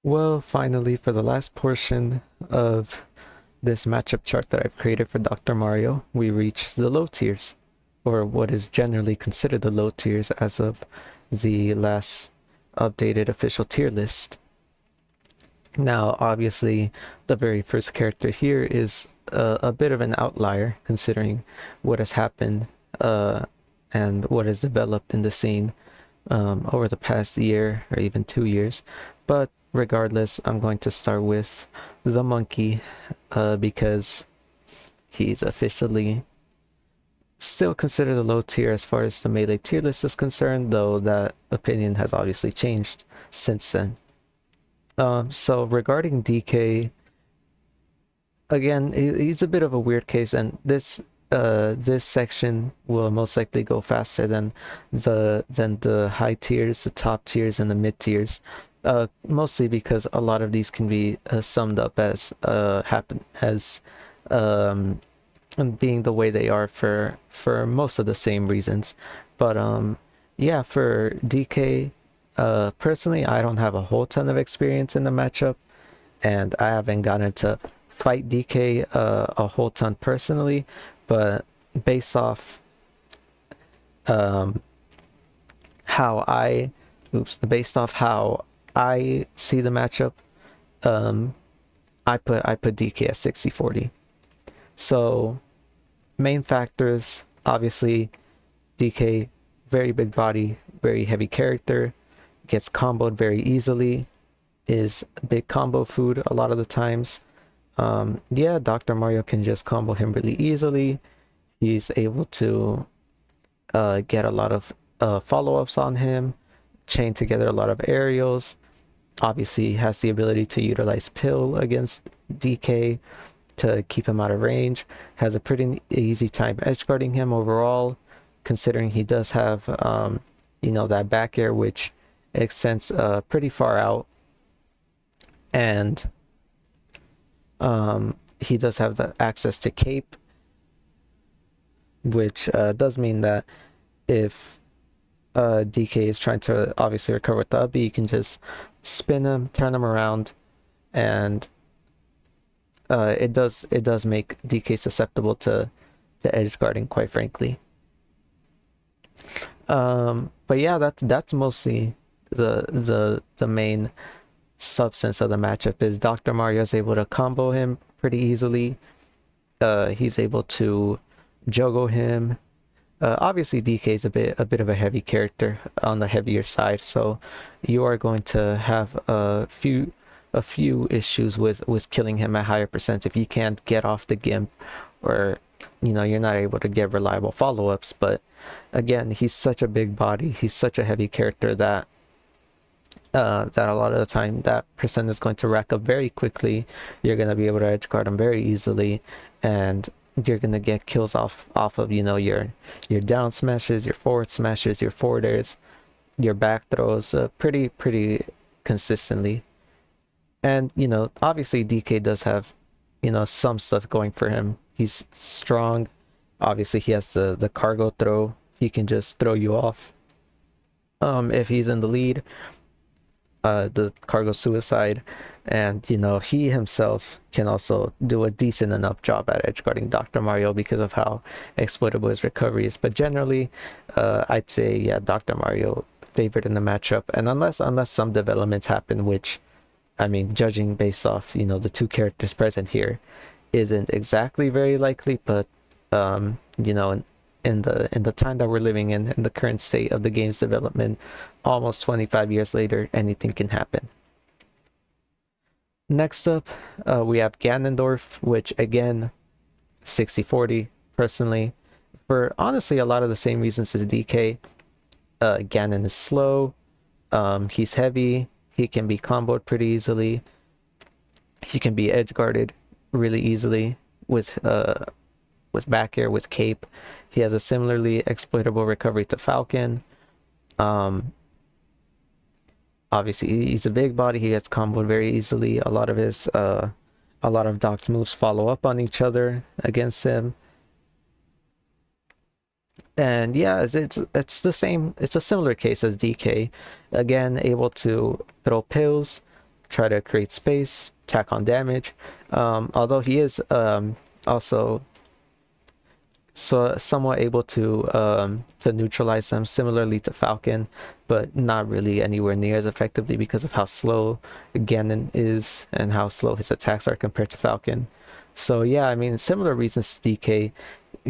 Well, finally, for the last portion of this matchup chart that I've created for Dr. Mario, we reach the low tiers, or what is generally considered the low tiers as of the last updated official tier list. Now, obviously, the very first character here is a bit of an outlier considering what has happened and what has developed in the scene over the past year or even 2 years. But regardless, I'm going to start with the monkey because he's officially still considered a low tier as far as the melee tier list is concerned, though that opinion has obviously changed since then. So regarding DK, again, he's a bit of a weird case, and this section will most likely go faster than the high tiers, the top tiers, and the mid tiers. Mostly because a lot of these can be summed up as um, being the way they are for most of the same reasons. But yeah, for DK, personally, I don't have a whole ton of experience in the matchup, and I haven't gotten to fight DK a whole ton personally, but based off um, how I, based off how I see the matchup, um, I put DK at 60-40. So main factors, obviously, DK, very big body, very heavy character, gets comboed very easily, is big combo food a lot of the times. Yeah, Dr. Mario can just combo him really easily. He's able to get a lot of follow-ups on him, chain together a lot of aerials. Obviously, has the ability to utilize Pill against DK to keep him out of range. Has a pretty easy time edge guarding him overall, considering he does have, that back air, which extends pretty far out. And he does have the access to cape, which does mean that if DK is trying to obviously recover with the up B, you can just spin him, turn him around, and it does make DK susceptible to edge guarding, quite frankly. But yeah, that's mostly the main substance of the matchup. Is Dr. Mario is able to combo him pretty easily. He's able to juggle him. Obviously, DK is a bit of a heavy character on the heavier side, so you are going to have a few issues with killing him at higher percents if you can't get off the gimp, or you're not able to get reliable follow-ups. But again, he's such a big body, he's such a heavy character that a lot of the time that percent is going to rack up very quickly. You're going to be able to edge guard him very easily, and you're going to get kills off of your down smashes, your forward smashes, your forward airs, your back throws pretty consistently. And obviously DK does have some stuff going for him. He's strong. Obviously he has the cargo throw. He can just throw you off if he's in the lead, the cargo suicide. And he himself can also do a decent enough job at edge guarding Dr. Mario because of how exploitable his recovery is. But generally, I'd say, yeah, Dr. Mario favored in the matchup. And unless some developments happen, which, I mean, judging based off the two characters present here, isn't exactly very likely. But in the time that we're living in the current state of the game's development, almost 25 years later, anything can happen. Next up, we have Ganondorf, which again, 60-40 personally, for honestly a lot of the same reasons as DK. Ganon is slow, he's heavy, he can be comboed pretty easily, he can be edge guarded really easily with back air, with cape. He has a similarly exploitable recovery to Falcon. Obviously he's a big body, he gets comboed very easily. A lot of Doc's moves follow up on each other against him. And yeah, it's the same, it's a similar case as DK. Again, able to throw pills, try to create space, tack on damage. Although he is also somewhat able to neutralize them, similarly to Falcon, but not really anywhere near as effectively because of how slow Ganon is and how slow his attacks are compared to Falcon. So yeah, I mean, similar reasons to DK.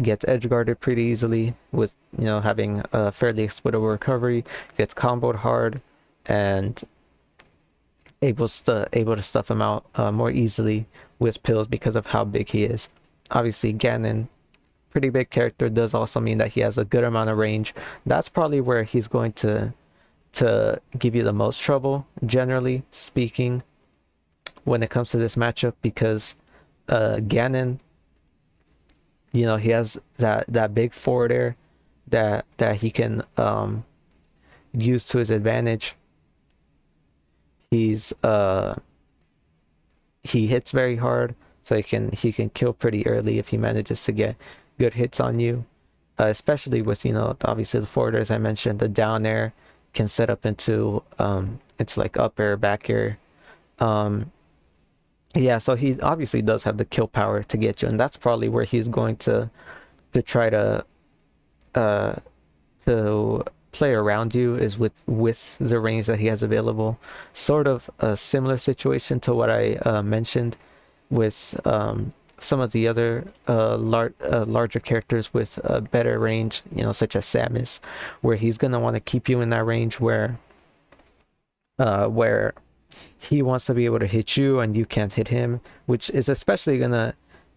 Gets edge guarded pretty easily with, you know, having a fairly exploitable recovery, gets comboed hard, and able to stuff him out more easily with pills because of how big he is. Obviously, Ganon, pretty big character, does also mean that he has a good amount of range. That's probably where he's going to give you the most trouble, generally speaking, when it comes to this matchup, because Ganon, you know, he has that big forward air that he can use to his advantage. He hits very hard, so he can kill pretty early if he manages to get good hits on you. Especially with, you know, obviously the forward air, as I mentioned, the down air can set up into it's like up air, back air. Yeah, so he obviously does have the kill power to get you, and that's probably where he's going to try to play around you, is with the range that he has available. Sort of a similar situation to what I mentioned with some of the other larger characters with better range, you know, such as Samus, where he's gonna want to keep you in that range where he wants to be able to hit you and you can't hit him, which is especially gonna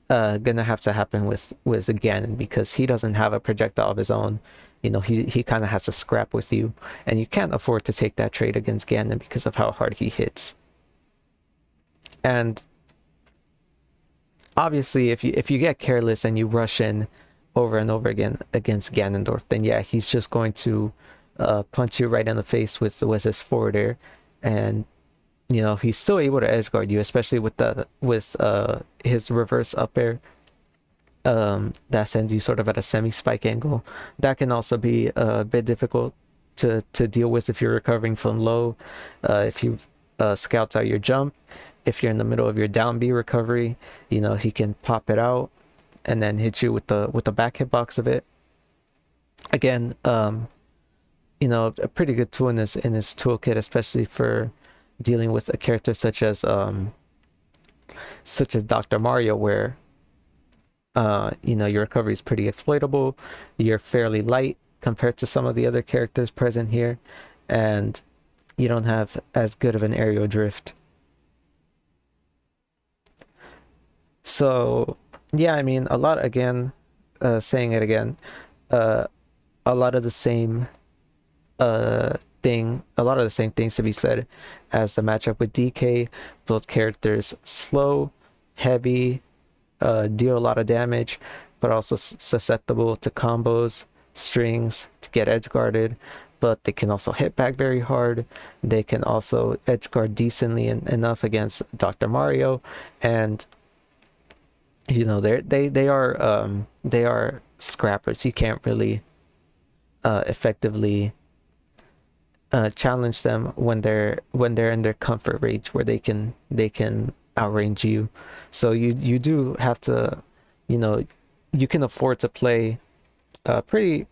have to happen with Ganon, because he doesn't have a projectile of his own. You know, he kind of has to scrap with you, and you can't afford to take that trade against Ganon because of how hard he hits. And obviously, if you get careless and you rush in over and over again against Ganondorf, then yeah, he's just going to punch you right in the face with his forward air, and you know, he's still able to edge guard you, especially with his reverse up air that sends you sort of at a semi spike angle. That can also be a bit difficult to deal with if you're recovering from low. If you scout out your jump, if you're in the middle of your down B recovery, you know, he can pop it out and then hit you with the back hitbox of it. Again, you know, a pretty good tool in his toolkit, especially for dealing with a character such as Dr. Mario, where you know, your recovery is pretty exploitable. You're fairly light compared to some of the other characters present here, and you don't have as good of an aerial drift. So yeah, I mean, a lot, again, saying it again, a lot of the same a lot of the same things to be said as the matchup with DK. Both characters slow, heavy, deal a lot of damage, but also susceptible to combos, strings, to get edge guarded, but they can also hit back very hard. They can also edge guard decently enough against Dr. Mario, and you know, they are scrappers. You can't really effectively challenge them when they're in their comfort range, where they can outrange you. So you do have to, you know, you can afford to play pretty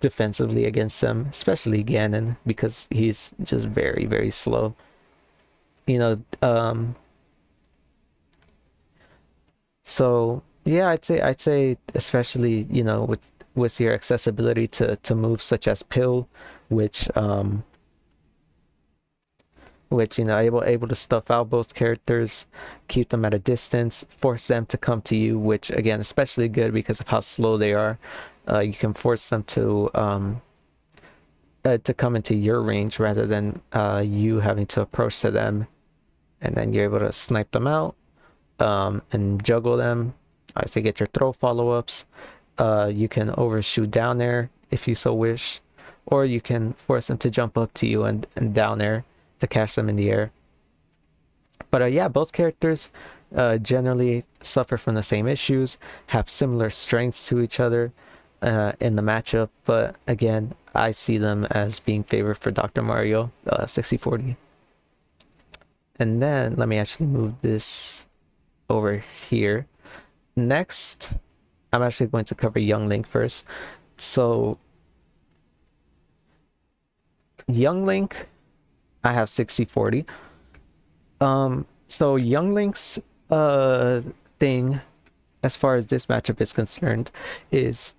defensively against them, especially Ganon, because he's just very, very slow. You know, so yeah, I'd say especially, you know, with your accessibility to moves such as pill, which you know, able to stuff out both characters, keep them at a distance, force them to come to you, which again, especially good because of how slow they are. You can force them to come into your range rather than you having to approach to them, and then you're able to snipe them out and juggle them. To get your throw follow-ups. You can overshoot down there if you so wish, or you can force them to jump up to you and down there to catch them in the air. But yeah, both characters generally suffer from the same issues, have similar strengths to each other in the matchup, but again, I see them as being favored for Dr. Mario 60-40. And then let me actually move this over here. Next, I'm actually going to cover Young Link first. So Young Link, I have 60-40. So Young Link's thing as far as this matchup is concerned is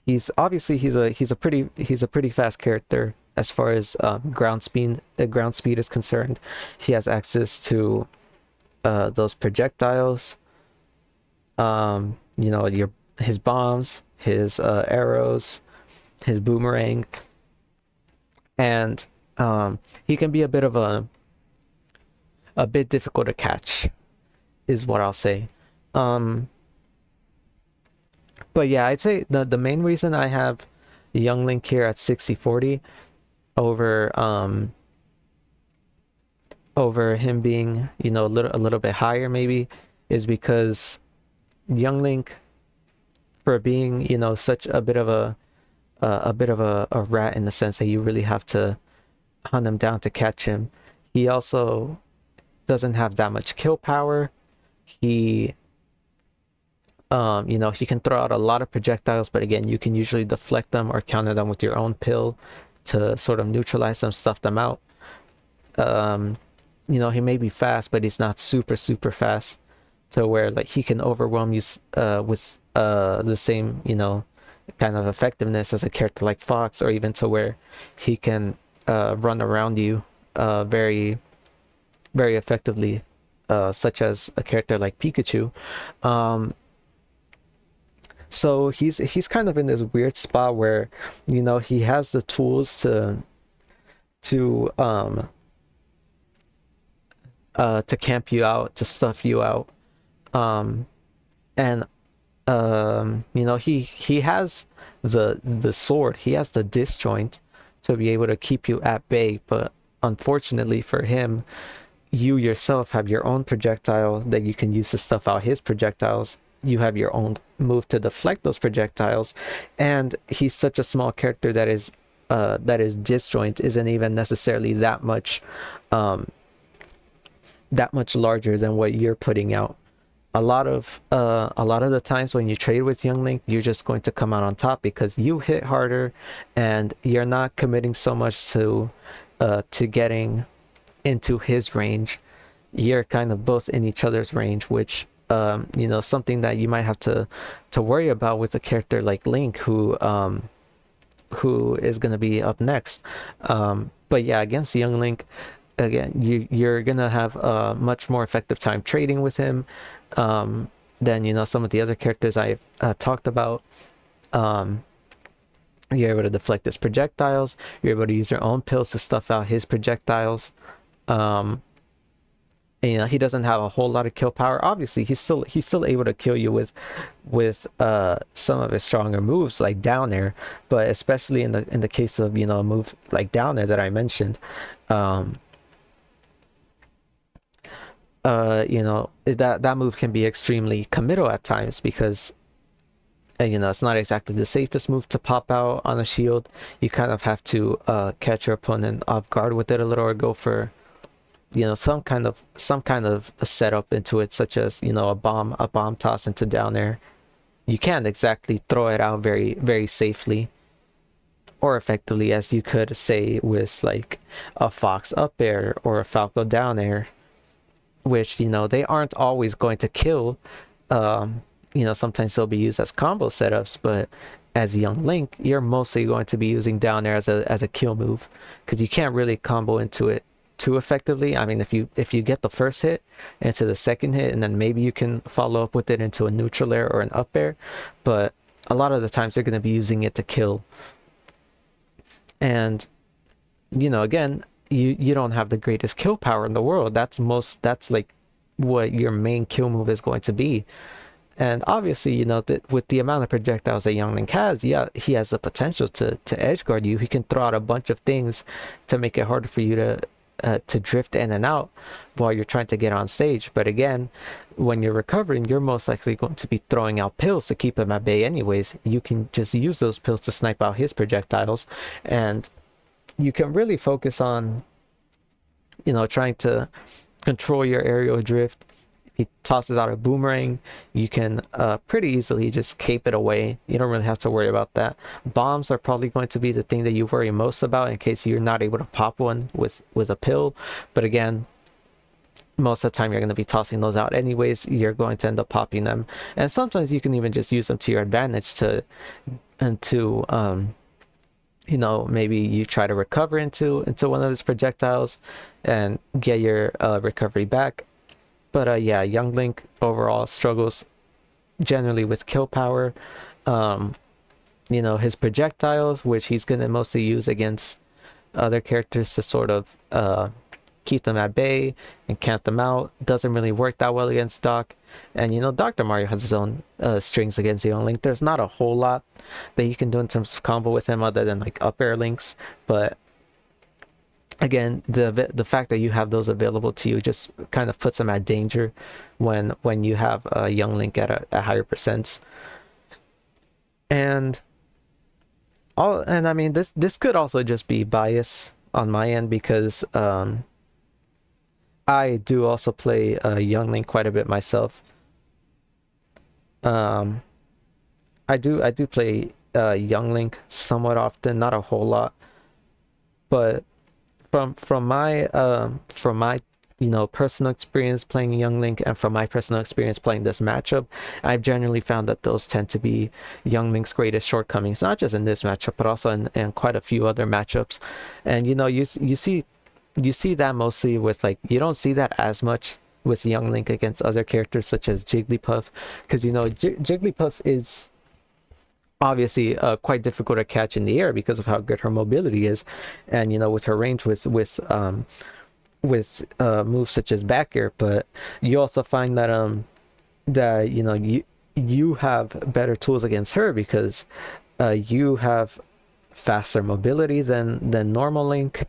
he's obviously he's a pretty fast character as far as ground speed is concerned. He has access to those projectiles, you know, his bombs, his arrows, his boomerang, and he can be a bit of a bit difficult to catch, is what I'll say. But yeah, I'd say the main reason I have Young Link here at 60-40 over over him being, you know, a little bit higher maybe, is because Young Link, for being, you know, such a bit of a rat in the sense that you really have to hunt him down to catch him, he also doesn't have that much kill power. He you know, he can throw out a lot of projectiles, but again, you can usually deflect them or counter them with your own pill to sort of neutralize them, stuff them out. You know, he may be fast, but he's not super fast to where like he can overwhelm you with the same, you know, kind of effectiveness as a character like Fox, or even to where he can run around you very effectively, such as a character like Pikachu. So he's kind of in this weird spot where, you know, he has the tools to camp you out, to stuff you out, and you know, he has the sword, he has the disjoint to be able to keep you at bay, but unfortunately for him, you yourself have your own projectile that you can use to stuff out his projectiles. You have your own move to deflect those projectiles, and he's such a small character that his disjoint isn't even necessarily that much larger than what you're putting out. A lot of the times when you trade with Young Link, you're just going to come out on top because you hit harder, and you're not committing so much to getting into his range. You're kind of both in each other's range, which you know, something that you might have to worry about with a character like Link, who is going to be up next. But yeah, against Young Link, again, you're gonna have a much more effective time trading with him than, you know, some of the other characters I've talked about. You're able to deflect his projectiles. You're able to use your own pills to stuff out his projectiles. And, you know, he doesn't have a whole lot of kill power. Obviously, he's still able to kill you with some of his stronger moves like down air, but especially in the case of, you know, a move like down air that I mentioned, you know, that move can be extremely committal at times because, you know, it's not exactly the safest move to pop out on a shield. You kind of have to catch your opponent off guard with it a little, or go for, you know, some kind of a setup into it, such as, you know, a bomb toss into down air. You can't exactly throw it out very safely or effectively as you could say with like a Fox up air or a Falco down air, which, you know, they aren't always going to kill. You know, sometimes they'll be used as combo setups, but as Young Link, you're mostly going to be using down air as a kill move, because you can't really combo into it too effectively. I mean, if you get the first hit into the second hit, and then maybe you can follow up with it into a neutral air or an up air, but a lot of the times they're going to be using it to kill. And, you know, again, you don't have the greatest kill power in the world. That's like what your main kill move is going to be. And obviously, you know, that with the amount of projectiles that Young Link has, yeah, he has the potential to edge guard you. He can throw out a bunch of things to make it harder for you to drift in and out while you're trying to get on stage. But again, when you're recovering, you're most likely going to be throwing out pills to keep him at bay anyways. You can just use those pills to snipe out his projectiles, and you can really focus on, you know, trying to control your aerial drift. If he tosses out a boomerang, you can pretty easily just cape it away. You don't really have to worry about that. Bombs are probably going to be the thing that you worry most about in case you're not able to pop one with a pill. But again, most of the time you're going to be tossing those out anyways. You're going to end up popping them, and sometimes you can even just use them to your advantage to you know, maybe you try to recover into one of his projectiles and get your recovery back. But yeah, young Link overall struggles generally with kill power. You know, his projectiles, which he's going to mostly use against other characters to sort of keep them at bay and count them out, doesn't really work that well against Doc. And you know, Dr. Mario has his own strings against Young Link. There's not a whole lot that you can do in terms of combo with him other than like up air links, but again, the fact that you have those available to you just kind of puts him at danger when you have Young Link at a higher percents. And I mean, this could also just be bias on my end because I do also play Young Link quite a bit myself. I do play Young Link somewhat often, not a whole lot, but from my you know, personal experience playing Young Link and from my personal experience playing this matchup, I've generally found that those tend to be Young Link's greatest shortcomings, not just in this matchup but also in quite a few other matchups. And you know, you see that mostly with, like, you don't see that as much with Young Link against other characters such as Jigglypuff, because you know, Jigglypuff is obviously quite difficult to catch in the air because of how good her mobility is, and you know, with her range with moves such as back air. But you also find that that you know, you have better tools against her because you have faster mobility than normal Link.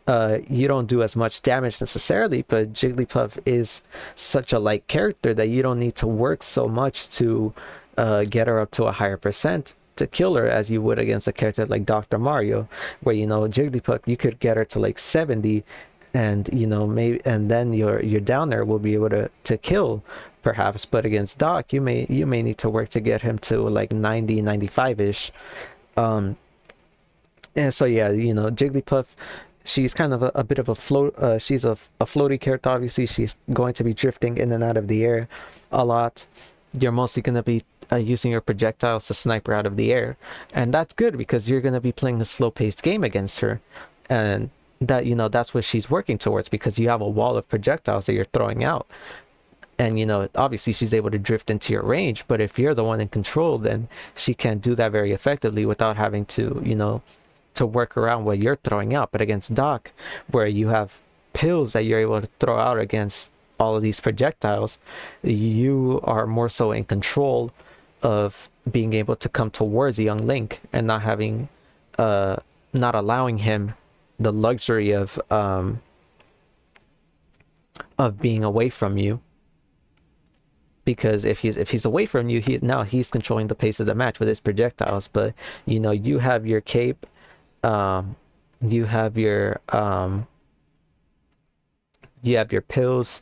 You don't do as much damage necessarily, but Jigglypuff is such a light character that you don't need to work so much to get her up to a higher percent to kill her as you would against a character like Dr. Mario, where you know, Jigglypuff, you could get her to like 70, and you know, maybe, and then your downer will be able to kill perhaps. But against Doc, you may need to work to get him to like 90, 95-ish. And so yeah, you know, Jigglypuff, she's kind of a bit of a float. She's a floaty character. Obviously, she's going to be drifting in and out of the air a lot. You're mostly going to be using your projectiles to snipe her out of the air, and that's good because you're going to be playing a slow-paced game against her, and that, you know, that's what she's working towards because you have a wall of projectiles that you're throwing out. And you know, obviously she's able to drift into your range, but if you're the one in control, then she can't do that very effectively without having to, you know, to work around what you're throwing out. But against Doc, where you have pills that you're able to throw out against all of these projectiles, you are more so in control of being able to come towards Young Link and not having not allowing him the luxury of being away from you. Because if he's away from you, he's controlling the pace of the match with his projectiles. But you know, you have your cape, you have your pills,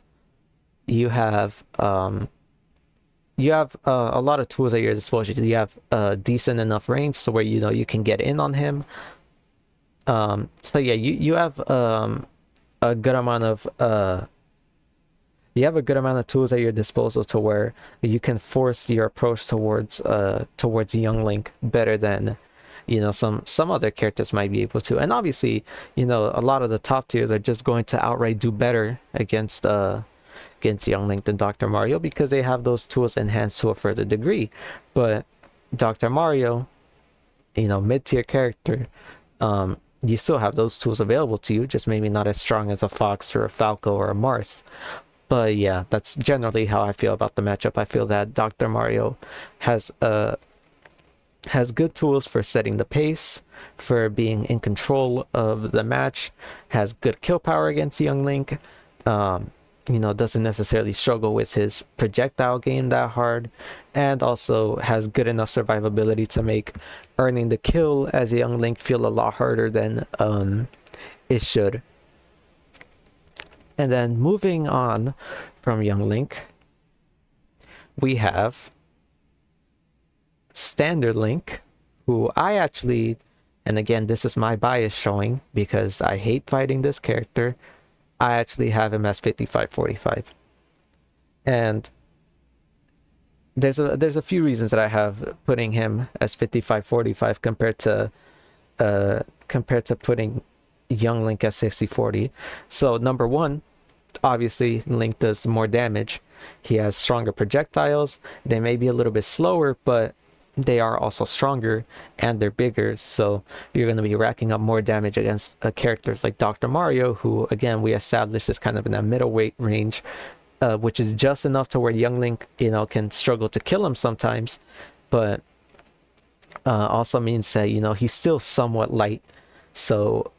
you have a lot of tools at your disposal. You have decent enough range so where, you know, you can get in on him. So yeah, you have a good amount of tools at your disposal to where you can force your approach towards Young Link better than, you know, some other characters might be able to. And obviously, you know, a lot of the top tiers are just going to outright do better against Young Link than Dr. Mario because they have those tools enhanced to a further degree. But Dr. Mario, you know, mid-tier character, you still have those tools available to you, just maybe not as strong as a Fox or a Falco or a Mars. But yeah, that's generally how I feel about the matchup. I feel that Dr. Mario has good tools for setting the pace, for being in control of the match, has good kill power against Young Link, you know, doesn't necessarily struggle with his projectile game that hard, and also has good enough survivability to make earning the kill as a Young Link feel a lot harder than it should. And then moving on from young Link, we have standard Link, who I actually, and again, this is my bias showing because I hate fighting this character, I actually have him as 55-45. And there's a few reasons that I have putting him as 55-45 compared to putting young Link as 60-40. So number one, obviously Link does more damage. He has stronger projectiles. They may be a little bit slower, but they are also stronger and they're bigger, so you're going to be racking up more damage against characters like Dr. Mario, who again we established is kind of in that middleweight range, which is just enough to where young Link, you know, can struggle to kill him sometimes, but also means that, you know, he's still somewhat light, so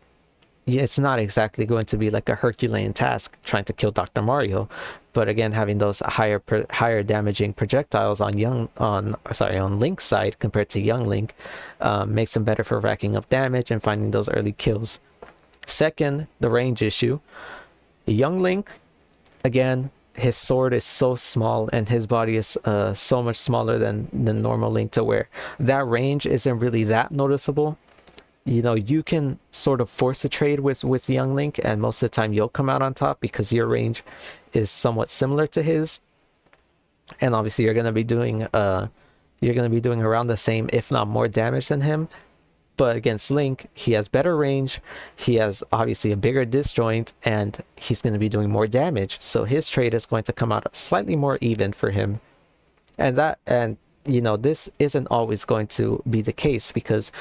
it's not exactly going to be like a Herculean task trying to kill Dr. Mario. But again, having those higher damaging projectiles on Link's side compared to young Link makes him better for racking up damage and finding those early kills. Second, the range issue. Young Link, again, his sword is so small and his body is so much smaller than the normal Link, to where that range isn't really that noticeable. You know, you can sort of force a trade with young Link, and most of the time you'll come out on top because your range is somewhat similar to his, and obviously you're going to be doing around the same, if not more, damage than him. But against Link, he has better range, he has obviously a bigger disjoint, and he's going to be doing more damage, so his trade is going to come out slightly more even for him. And you know, this isn't always going to be the case, because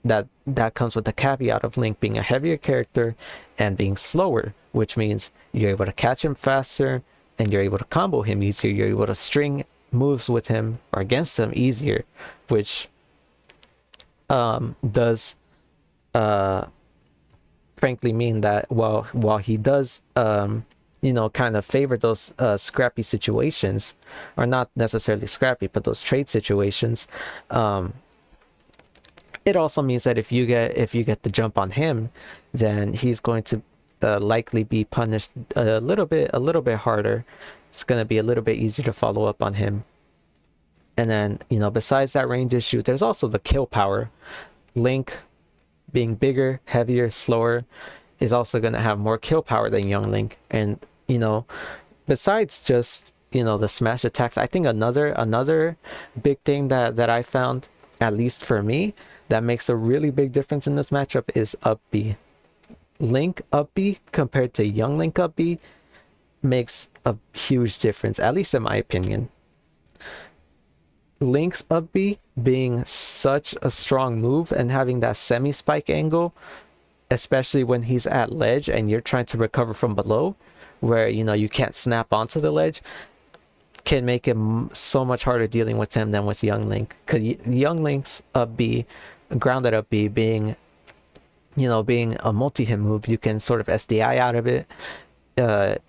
that comes with the caveat of Link being a heavier character and being slower, which means you're able to catch him faster and you're able to combo him easier. You're able to string moves with him or against him easier, which does frankly mean that while he does you know, kind of favor those scrappy situations, or not necessarily scrappy, but those trade situations, it also means that if you get the jump on him, then he's going to likely be punished a little bit harder. It's going to be a little bit easier to follow up on him. And then, you know, besides that range issue, there's also the kill power. Link, being bigger, heavier, slower, is also going to have more kill power than young Link. And, you know, besides just, you know, the smash attacks, I think another big thing that I found, at least for me, that makes a really big difference in this matchup is up B. Link up B compared to young Link up B makes a huge difference, at least in my opinion. Link's up B being such a strong move and having that semi-spike angle, especially when he's at ledge and you're trying to recover from below, where, you know, you can't snap onto the ledge, can make it so much harder dealing with him than with young Link. Because young Link's up B, grounded up B, being, you know, being a multi-hit move, you can sort of SDI out of it.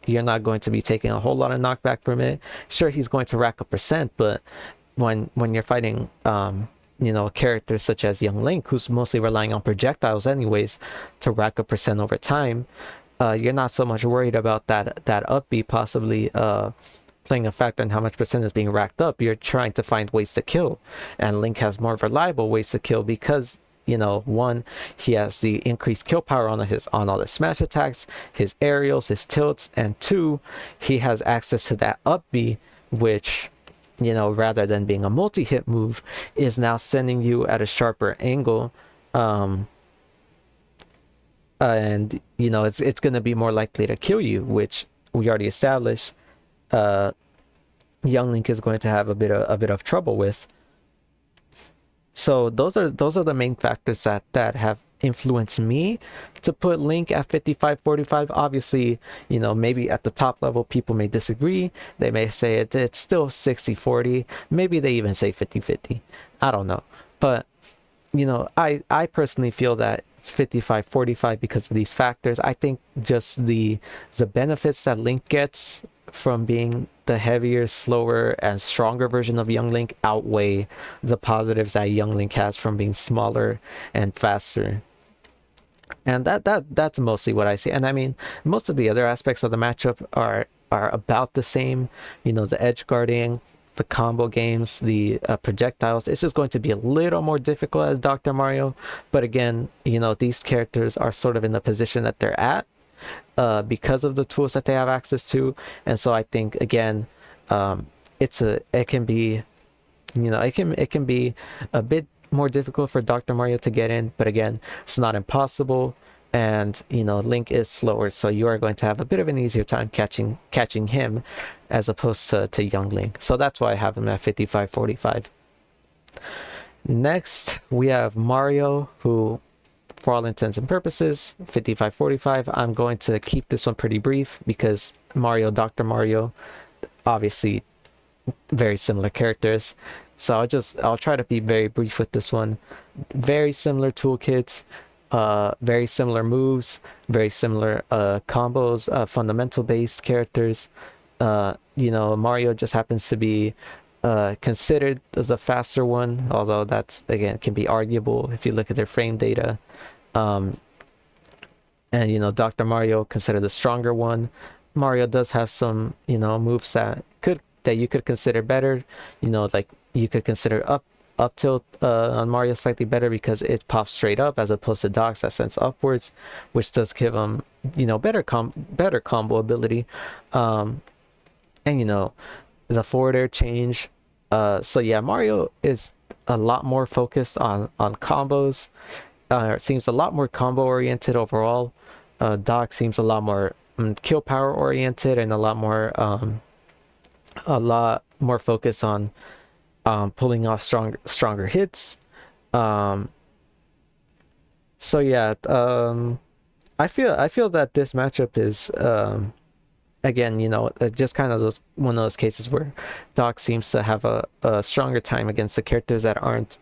You're not going to be taking a whole lot of knockback from it. Sure, he's going to rack up percent, but when you're fighting you know, characters such as young Link, who's mostly relying on projectiles anyways to rack up percent over time, you're not so much worried about that up B possibly playing a factor in how much percent is being racked up. You're trying to find ways to kill, and Link has more reliable ways to kill because, you know, one, he has the increased kill power on all the smash attacks, his aerials, his tilts, and two, he has access to that up B, which, you know, rather than being a multi-hit move, is now sending you at a sharper angle, and, you know, it's going to be more likely to kill you, which we already established young Link is going to have a bit of trouble with. So those are the main factors that have influenced me to put Link at 55-45. Obviously, you know, maybe at the top level people may disagree. They may say it's still 60-40. Maybe they even say 50-50. I don't know. But, you know, I personally feel that it's 55-45 because of these factors. I think just the benefits that Link gets from being the heavier, slower, and stronger version of young Link outweigh the positives that young Link has from being smaller and faster. And that's mostly what I see. And I mean, most of the other aspects of the matchup are about the same. You know, the edge guarding, the combo games, the projectiles. It's just going to be a little more difficult as Dr. Mario. But again, you know, these characters are sort of in the position that they're at because of the tools that they have access to. And so I think again, it can be, you know, it can be a bit more difficult for Dr. Mario to get in, but again, it's not impossible. And you know, Link is slower, so you are going to have a bit of an easier time catching him as opposed to young Link. So that's why I have him at 55-45. Next, we have Mario, who, for all intents and purposes, 55-45. I'm going to keep this one pretty brief because Mario, Dr. Mario, obviously very similar characters. So I'll try to be very brief with this one. Very similar toolkits, very similar moves, very similar combos, fundamental based characters. You know, Mario just happens to be considered the faster one, although that's again can be arguable if you look at their frame data. And you know, Dr. Mario considered the stronger one. Mario does have some, you know, moves that you could consider better. You know, like you could consider up tilt on Mario slightly better because it pops straight up as opposed to Doc's that sends upwards, which does give him, you know, better combo ability. And you know, the forward air change. So yeah, Mario is a lot more focused on combos. It seems a lot more combo oriented overall. Doc seems a lot more kill power oriented and a lot more focused on pulling off stronger hits. So yeah, I feel that this matchup is again, you know, just kind of one of those cases where Doc seems to have a stronger time against the characters that aren't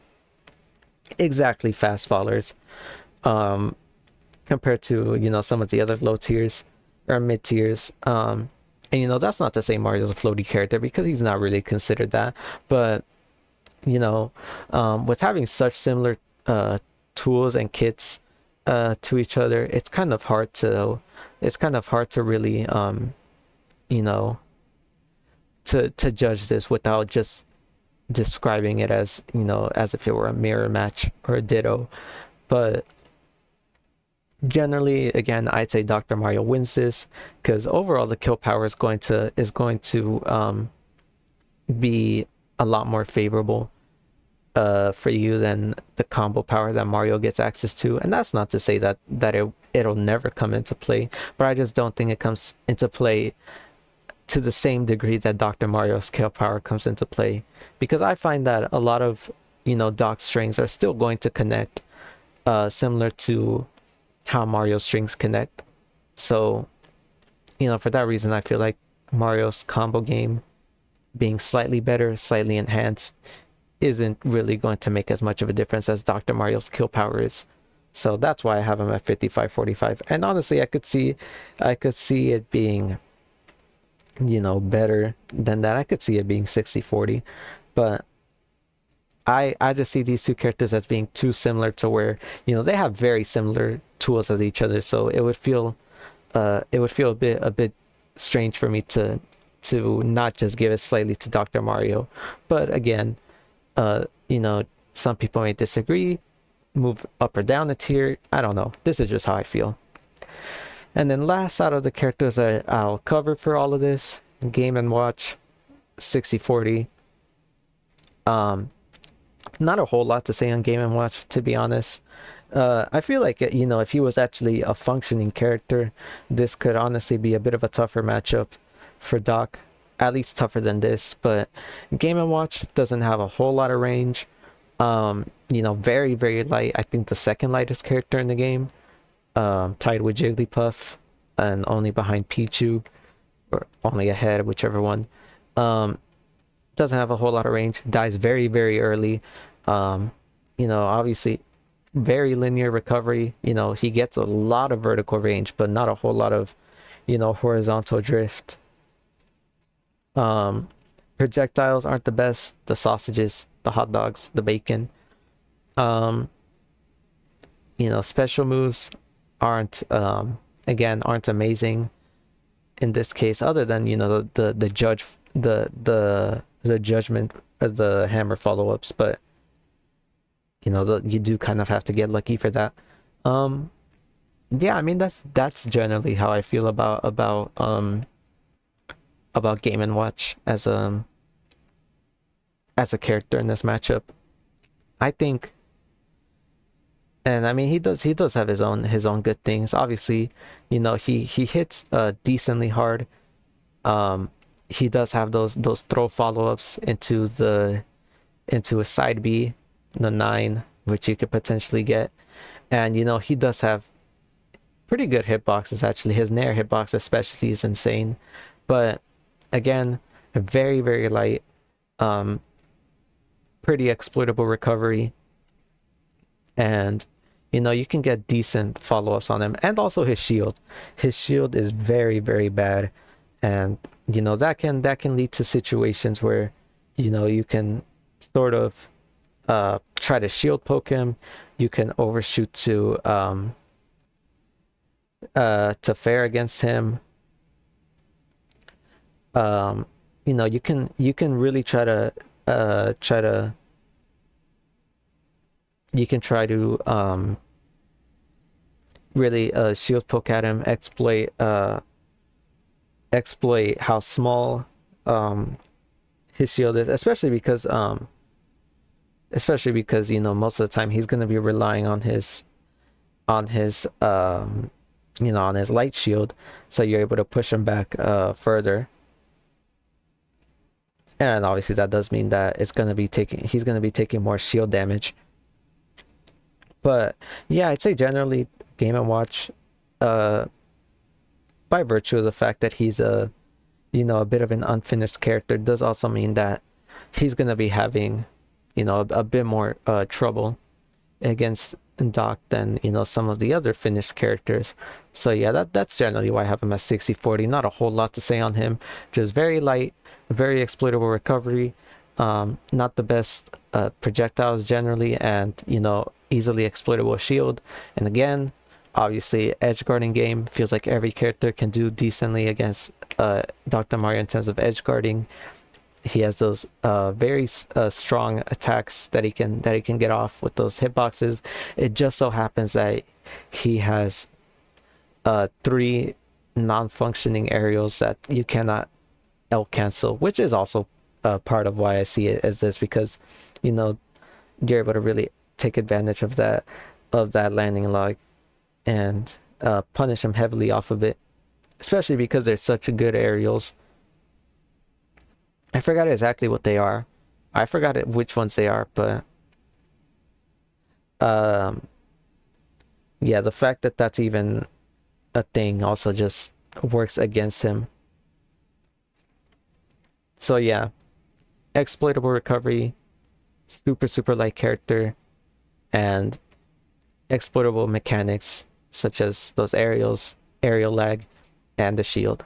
exactly fast followers, compared to, you know, some of the other low tiers or mid tiers. And you know, that's not to say Mario's a floaty character because he's not really considered that. But you know, with having such similar tools and kits to each other, it's kind of hard to really you know, to judge this without just describing it as, you know, as if it were a mirror match or a ditto. But generally, again, I'd say Dr. Mario wins this because overall the kill power is going to be a lot more favorable for you than the combo power that Mario gets access to. And that's not to say that it'll never come into play, but I just don't think it comes into play to the same degree that Dr. Mario's kill power comes into play, because I find that a lot of, you know, Doc's strings are still going to connect similar to how Mario's strings connect. So, you know, for that reason, I feel like Mario's combo game being slightly better, slightly enhanced, isn't really going to make as much of a difference as Dr. Mario's kill power is. So that's why I have him at 55-45. And honestly, I could see it being, you know, better than that. I could see it being 60-40, but I just see these two characters as being too similar to where, you know, they have very similar tools as each other. So it would feel a bit strange for me to not just give it slightly to Dr. Mario. But again, you know, some people may disagree, move up or down a tier. I don't know. This is just how I feel. And then last out of the characters that I'll cover for all of this, Game & Watch, 60-40. Not a whole lot to say on Game & Watch, to be honest. I feel like, you know, if he was actually a functioning character, this could honestly be a bit of a tougher matchup for Doc. At least tougher than this, but Game & Watch doesn't have a whole lot of range. You know, very, very light. I think the second lightest character in the game, tied with Jigglypuff, and only behind Pichu, or only ahead, whichever one. Doesn't have a whole lot of range. Dies very, very early. You know, obviously, very linear recovery. You know, he gets a lot of vertical range, but not a whole lot of, you know, horizontal drift. Projectiles aren't the best. The sausages, the hot dogs, the bacon. You know, special moves aren't again aren't amazing in this case, other than the judge the judgment of the hammer follow-ups, but you do kind of have to get lucky for that. um yeah, I mean that's generally how I feel about Game and Watch as a character in this matchup. I think, and I mean he does have his own good things. Obviously, he hits decently hard. He does have those throw follow-ups into a side B, the 9, which you could potentially get. And he does have pretty good hitboxes actually. His Nair hitbox especially is insane. But again, very, very light, pretty exploitable recovery. And you can get decent follow-ups on him. And also his shield. His shield is very, very bad. And that can lead to situations where you can sort of try to shield poke him. You can overshoot to fair against him. You can really try to really shield poke at him, exploit how small his shield is, especially because most of the time he's going to be relying on his on his light shield, so you're able to push him back further. And obviously that does mean that he's going to be taking more shield damage. But yeah, I'd say generally Game and Watch, by virtue of the fact that he's a bit of an unfinished character, does also mean that he's going to be having a bit more trouble against Doc than some of the other finished characters. So yeah, that's generally why I have him at 60-40. Not a whole lot to say on him, just very light, very exploitable recovery, not the best projectiles generally, and easily exploitable shield. And again, obviously edge guarding game, feels like every character can do decently against Dr. Mario in terms of edge guarding. He has those very strong attacks that he can get off with those hitboxes. It just so happens that he has 3 non-functioning aerials that you cannot L cancel, which is also part of why I see it as this, because you're able to really take advantage of that landing log and punish him heavily off of it, especially because they're such good aerials. I forgot exactly what they are. I forgot which ones they are, but yeah, the fact that that's even a thing also just works against him. So yeah, exploitable recovery, super light character, and exploitable mechanics such as those aerials, aerial lag, and the shield.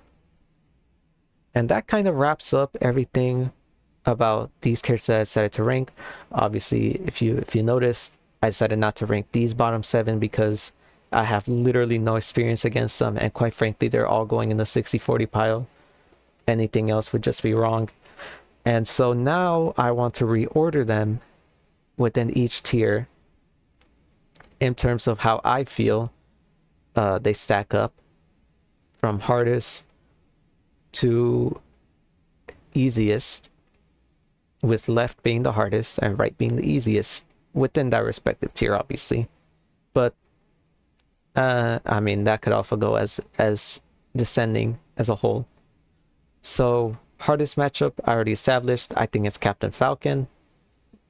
And that kind of wraps up everything about these characters that I decided to rank. Obviously, if you noticed, I decided not to rank these bottom 7 because I have literally no experience against them, and quite frankly, they're all going in the 60-40 pile. Anything else would just be wrong. And so now I want to reorder them within each tier in terms of how I feel they stack up, from hardest to easiest, with left being the hardest and right being the easiest within that respective tier, obviously. But I mean, that could also go as descending as a whole. So hardest matchup I already established. I think it's Captain Falcon.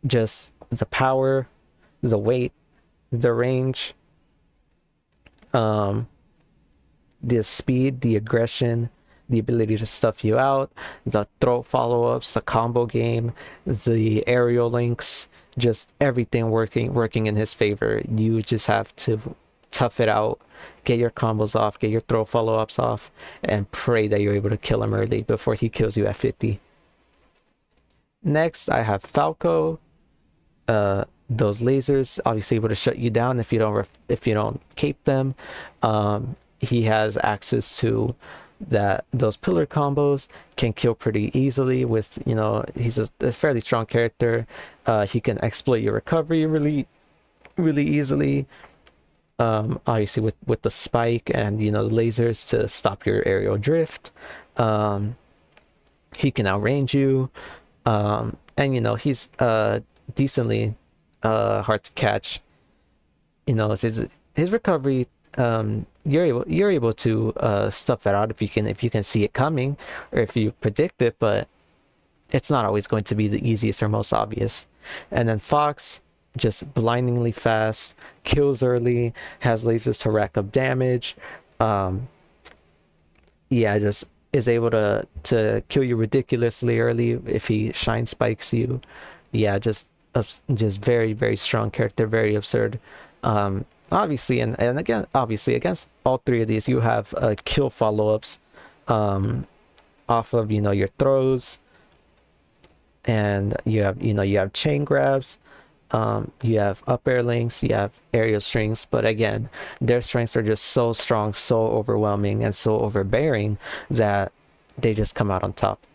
Just the power, the weight, the range, the speed, the aggression, the ability to stuff you out, the throw follow-ups, the combo game, the aerial links, just everything working in his favor. You just have to tough it out, get your combos off, get your throw follow-ups off, and pray that you're able to kill him early before he kills you at 50. Next, I have Falco, those lasers, obviously able to shut you down if you don't cape them. He has access to those pillar combos, can kill pretty easily with, he's a fairly strong character. He can exploit your recovery really easily. Obviously with the spike and the lasers to stop your aerial drift. He can outrange you. And he's decently hard to catch. His recovery, you're able to stuff it out if you can see it coming, or if you predict it, but it's not always going to be the easiest or most obvious. And then Fox, just blindingly fast, kills early, has lasers to rack up damage. Just is able to kill you ridiculously early if he shine spikes you. Just very, very strong character, very absurd. Obviously, and again, obviously against all three of these, you have kill follow-ups off of your throws, and you have chain grabs. You have up air links, you have aerial strings, but again, their strengths are just so strong, so overwhelming, and so overbearing that they just come out on top.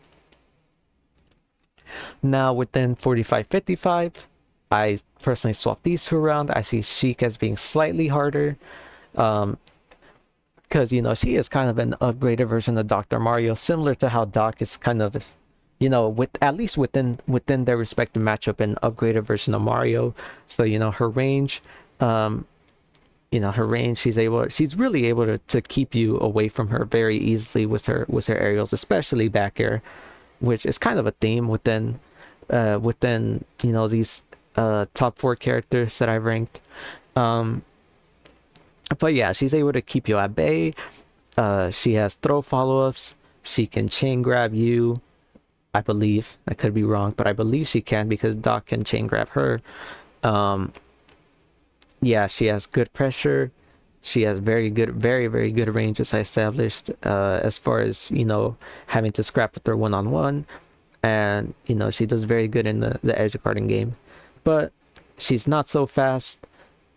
Now within 45-55, I personally swapped these two around. I see Sheik as being slightly harder, because she is kind of an upgraded version of Dr. Mario, similar to how Doc is kind of, with at least within their respective matchup, an upgraded version of Mario. So her range, she's really able to keep you away from her very easily with her aerials, especially back air, which is kind of a theme within these top 4 characters that I've ranked. But yeah, she's able to keep you at bay. She has throw follow-ups. She can chain grab you. I believe, I could be wrong, but I believe she can, because Doc can chain grab her. She has good pressure. She has very very good range, as I established, as far as having to scrap with her one-on-one. And she does very good in the edge guarding game, but she's not so fast,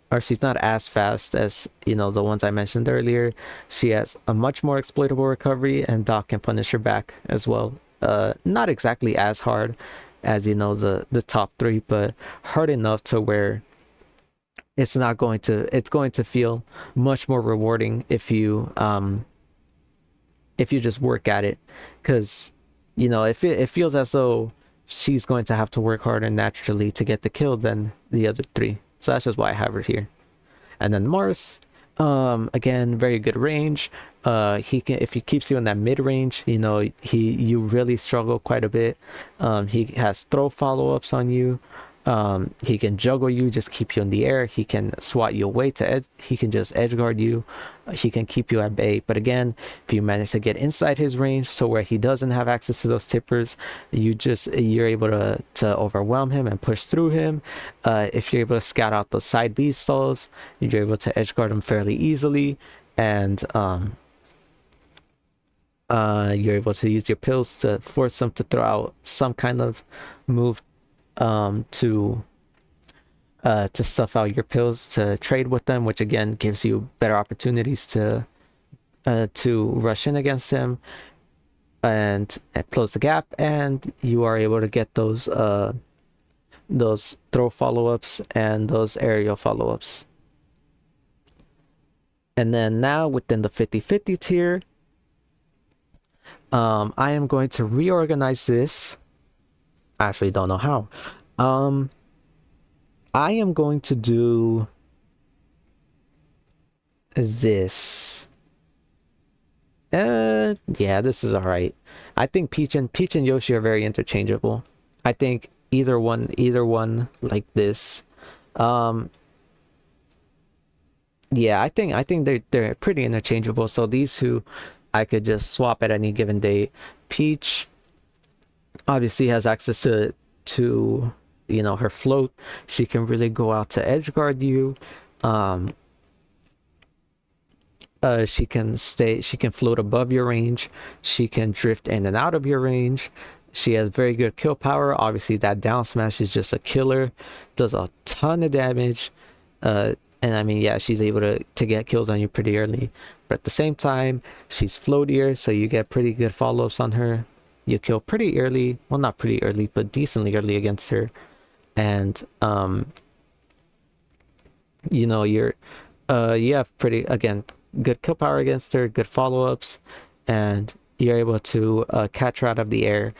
or she's not as fast as the ones I mentioned earlier. She has a much more exploitable recovery, and Doc can punish her back as well. Not exactly as hard as the top 3, but hard enough to where it's going to feel much more rewarding if you just work at it, because if it feels as though she's going to have to work harder naturally to get the kill than the other 3. So that's just why I have her here. And then Mars, again, very good range. He can, if he keeps you in that mid range, you really struggle quite a bit. He has throw follow-ups on you. He can juggle you, just keep you in the air. He can swat you away to edge. He can just edge guard you. He can keep you at bay. But again, if you manage to get inside his range, so where he doesn't have access to those tippers, you're able to overwhelm him and push through him. If you're able to scout out those side B stalls, you're able to edge guard him fairly easily, and you're able to use your pills to force him to throw out some kind of move to stuff out your pills, to trade with them, which again gives you better opportunities to rush in against him and close the gap, and you are able to get those throw follow-ups and those aerial follow-ups. And then now within the 50-50 tier, I am going to reorganize this. I actually don't know how. I am going to do this. Yeah, this is all right. I think Peach and Yoshi are very interchangeable. I think either one like this. Yeah, I think they're pretty interchangeable. So these two, I could just swap at any given day. Peach obviously has access to her float. She can really go out to edge guard you. She can float above your range. She can drift in and out of your range. She has very good kill power. Obviously, that down smash is just a killer. Does a ton of damage. And I mean, yeah, she's able to get kills on you pretty early. But at the same time, she's floatier, so you get pretty good follow-ups on her. You kill pretty early. Well, not pretty early, but decently early against her. And, you know, you have pretty, again, good kill power against her, good follow-ups, and you're able to catch her out of the air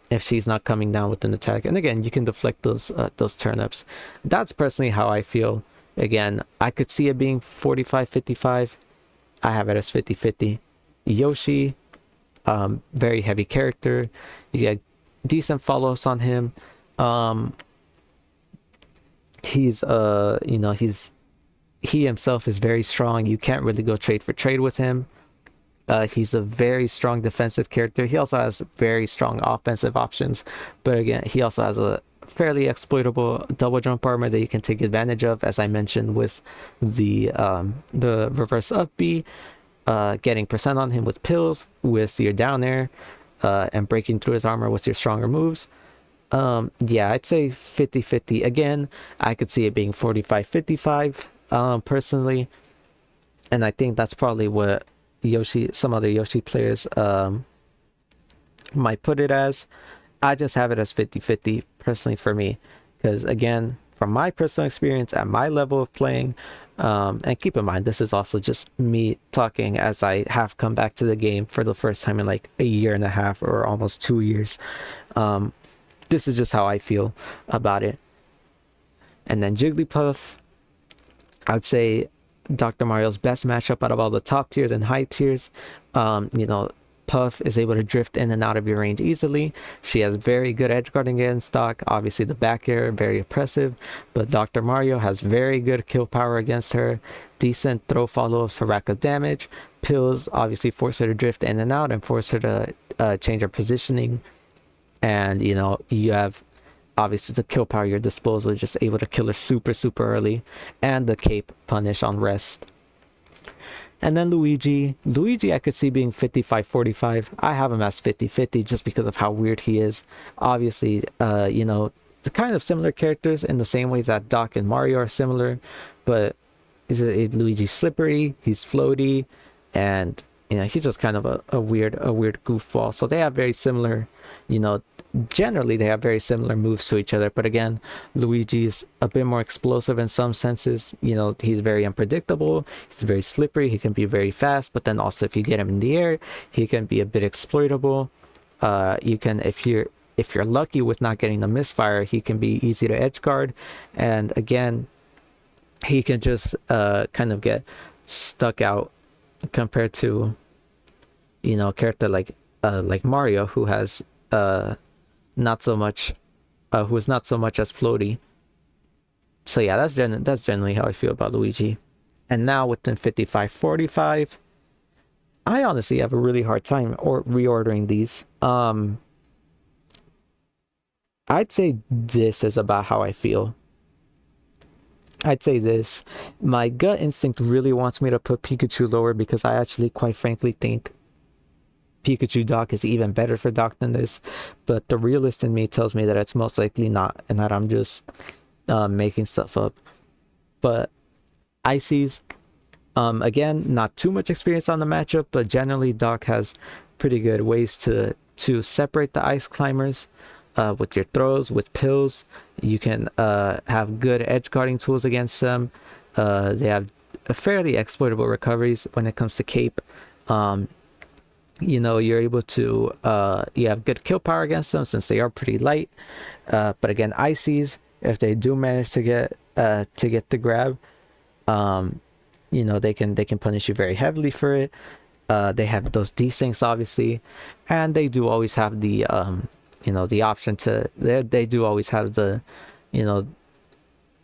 if she's not coming down with an attack. And again, you can deflect those turnips. That's personally how I feel. Again, I could see it being 45-55. I have it as 50-50. Yoshi, very heavy character. You get decent follow-ups on him. He's he himself is very strong. You can't really go trade for trade with him. He's a very strong defensive character. He also has very strong offensive options, but again, he also has a fairly exploitable double jump armor that you can take advantage of, as I mentioned, with the reverse up B, getting percent on him with pills, with your down air, and breaking through his armor with your stronger moves. Yeah, I'd say 50-50. Again, I could see it being 45-55, personally, and I think that's probably what some other Yoshi players might put it as. I just have it as 50-50 personally for me, because again, from my personal experience at my level of playing, and keep in mind, this is also just me talking as I have come back to the game for the first time in like a year and a half or almost 2 years. This is just how I feel about it. And then Jigglypuff, I'd say Dr. Mario's best matchup out of all the top tiers and high tiers. Puff is able to drift in and out of your range easily. She has very good edge guarding against Doc. Obviously, the back air, very oppressive. But Dr. Mario has very good kill power against her. Decent throw follow-ups to rack up damage. Pills obviously force her to drift in and out and force her to change her positioning. And, you have obviously the kill power at your disposal, just able to kill her super, super early. And the cape punish on rest. And then Luigi, I could see being 55-45. I have him as 50-50 just because of how weird he is. Obviously, the kind of similar characters in the same way that Doc and Mario are similar, but Luigi's slippery, he's floaty, and he's just kind of a weird goofball. So they have very similar, generally they have very similar moves to each other, but again, Luigi is a bit more explosive in some senses. He's very unpredictable, he's very slippery, he can be very fast, but then also if you get him in the air, he can be a bit exploitable. You can, if you're lucky with not getting the misfire, he can be easy to edge guard, and again, he can just kind of get stuck out compared to a character like Mario, who has not so much who is not so much as floaty. So yeah, that's generally how I feel about Luigi. And now within 55-45, I honestly have a really hard time reordering these. I'd say this is about how I feel. I'd say this. My gut instinct really wants me to put Pikachu lower, because I actually, quite frankly, think Pikachu Doc is even better for Doc than this, but the realist in me tells me that it's most likely not, and that I'm just making stuff up. But Ices, again, not too much experience on the matchup, but generally Doc has pretty good ways to separate the ice climbers with your throws, with pills. You can have good edge guarding tools against them. They have fairly exploitable recoveries when it comes to cape. You're able to you have good kill power against them since they are pretty light, but again, Ices, if they do manage to get the grab, they can punish you very heavily for it. They have those desyncs obviously, and they do always have the the option to, they do always have the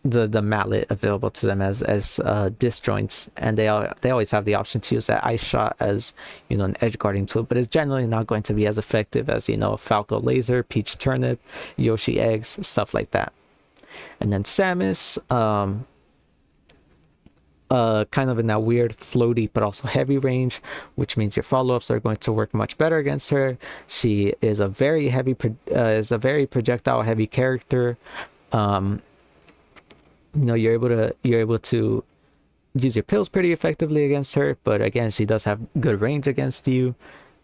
the mallet available to them as disjoints, and they always have the option to use that ice shot as an edge guarding tool, but it's generally not going to be as effective as Falco laser, Peach turnip, Yoshi eggs, stuff like that. And then Samus, kind of in that weird floaty but also heavy range, which means your follow-ups are going to work much better against her. She is a very very projectile heavy character. um you're able to use your pills pretty effectively against her, but again, she does have good range against you,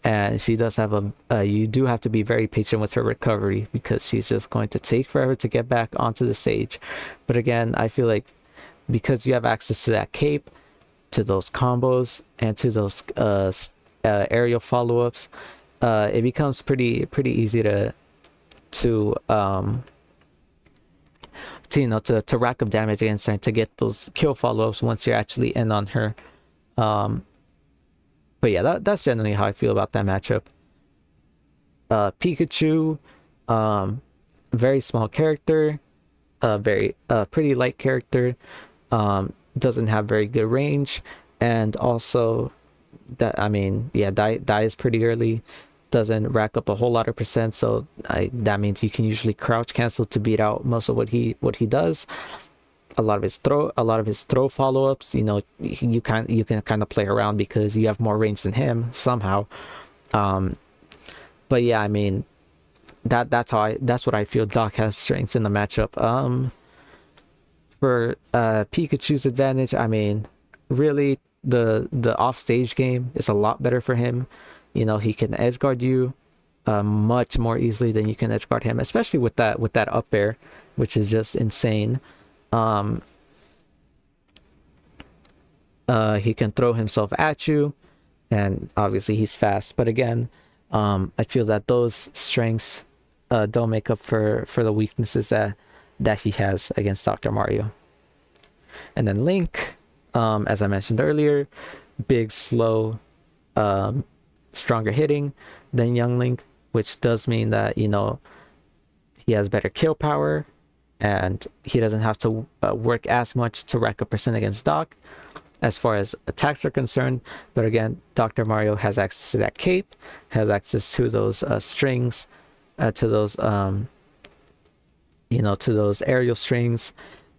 and she does have you do have to be very patient with her recovery, because she's just going to take forever to get back onto the stage. But again, I feel like because you have access to that cape, to those combos, and to those aerial follow-ups, it becomes pretty easy to to rack up damage against her and to get those kill follow-ups once you're actually in on her. But yeah, that's generally how I feel about that matchup. Pikachu, very small character, very pretty light character, doesn't have very good range, and also yeah, dies pretty early, doesn't rack up a whole lot of percent, so that means you can usually crouch cancel to beat out most of what he does. A lot of his throw follow-ups, you can kind of play around because you have more range than him somehow. But yeah, I mean, that's what I feel Doc has strengths in the matchup. For Pikachu's advantage, I mean, really the offstage game is a lot better for him. He can edge guard you much more easily than you can edge guard him, especially with that up air, which is just insane. He can throw himself at you, and obviously he's fast, but again, I feel that those strengths don't make up for the weaknesses that he has against Dr. Mario. And then Link, as I mentioned earlier, big, slow, stronger hitting than young Link, which does mean that he has better kill power, and he doesn't have to work as much to rack up percent against Doc as far as attacks are concerned. But again, Dr. Mario has access to that cape, has access to those strings, to those to those aerial strings,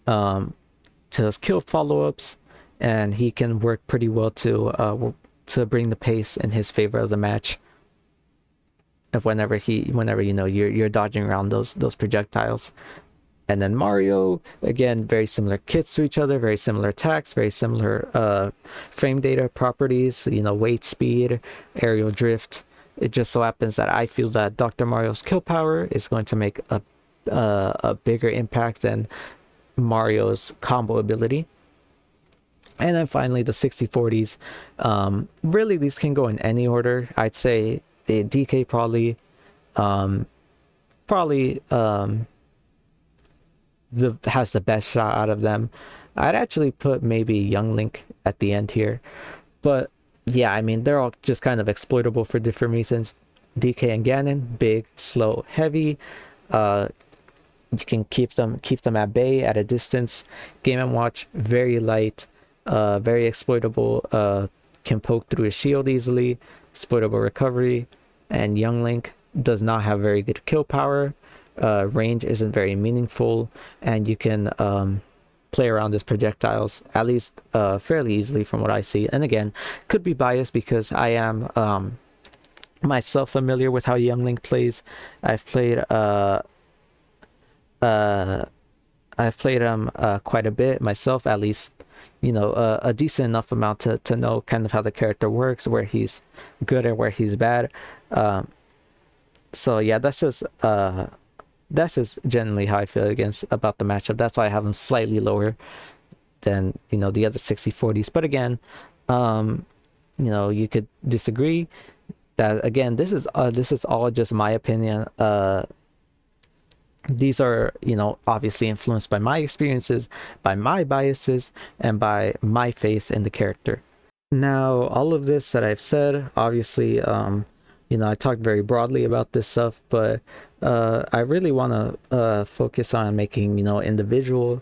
to those kill follow-ups, and he can work pretty well to bring the pace in his favor of the match. Of whenever you're dodging around those projectiles. And then Mario, again, very similar kits to each other, very similar attacks, very similar frame data properties, weight, speed, aerial drift. It just so happens that I feel that Dr. Mario's kill power is going to make a bigger impact than Mario's combo ability. And then finally, the 60-40s. Really, these can go in any order. I'd say DK probably has the best shot out of them. I'd actually put maybe Young Link at the end here, but yeah, I mean, they're all just kind of exploitable for different reasons. DK and Ganon, big, slow, heavy. You can keep them at bay, at a distance. Game & Watch, very light, very exploitable, can poke through a shield easily, exploitable recovery. And Young Link does not have very good kill power, range isn't very meaningful, and you can play around his projectiles, at least fairly easily from what I see. And again, could be biased because I am myself familiar with how Young Link plays. I've played him quite a bit myself, at least a decent enough amount to know kind of how the character works, where he's good and where he's bad. So yeah, that's just generally how I feel about the matchup. That's why I have him slightly lower than the other 60-40s. But again, you could disagree. That again, this is all just my opinion. These are obviously influenced by my experiences, by my biases, and by my faith in the character. Now, all of this that I've said, obviously, I talked very broadly about this stuff, but I really want to focus on making individual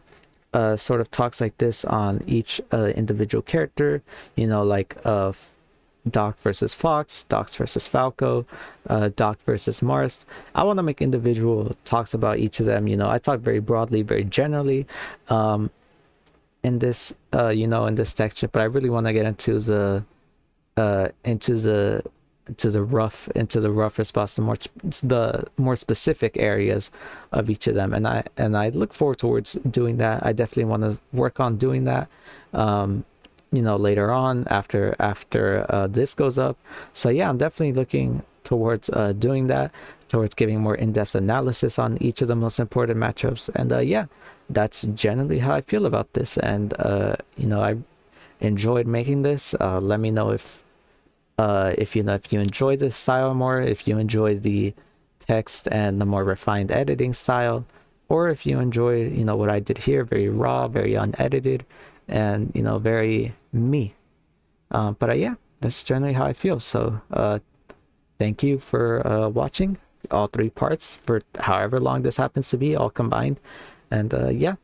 sort of talks like this on each individual character, like Doc versus Fox, Doc versus Falco, Doc versus Marth. I want to make individual talks about each of them. I talk very broadly, very generally, in this in this texture, but I really want to get into the uh into the into the rougher spots, the more specific areas of each of them, and I look forward towards doing that. I definitely want to work on doing that later on after this goes up. So yeah, I'm definitely looking towards doing that, towards giving more in-depth analysis on each of the most important matchups. And yeah, that's generally how I feel about this. And I enjoyed making this. Let me know if if you enjoy this style more, if you enjoy the text and the more refined editing style, or if you enjoy what I did here, very raw, very unedited, and very me. But yeah, that's generally how I feel. So thank you for watching all three parts for however long this happens to be, all combined. And yeah,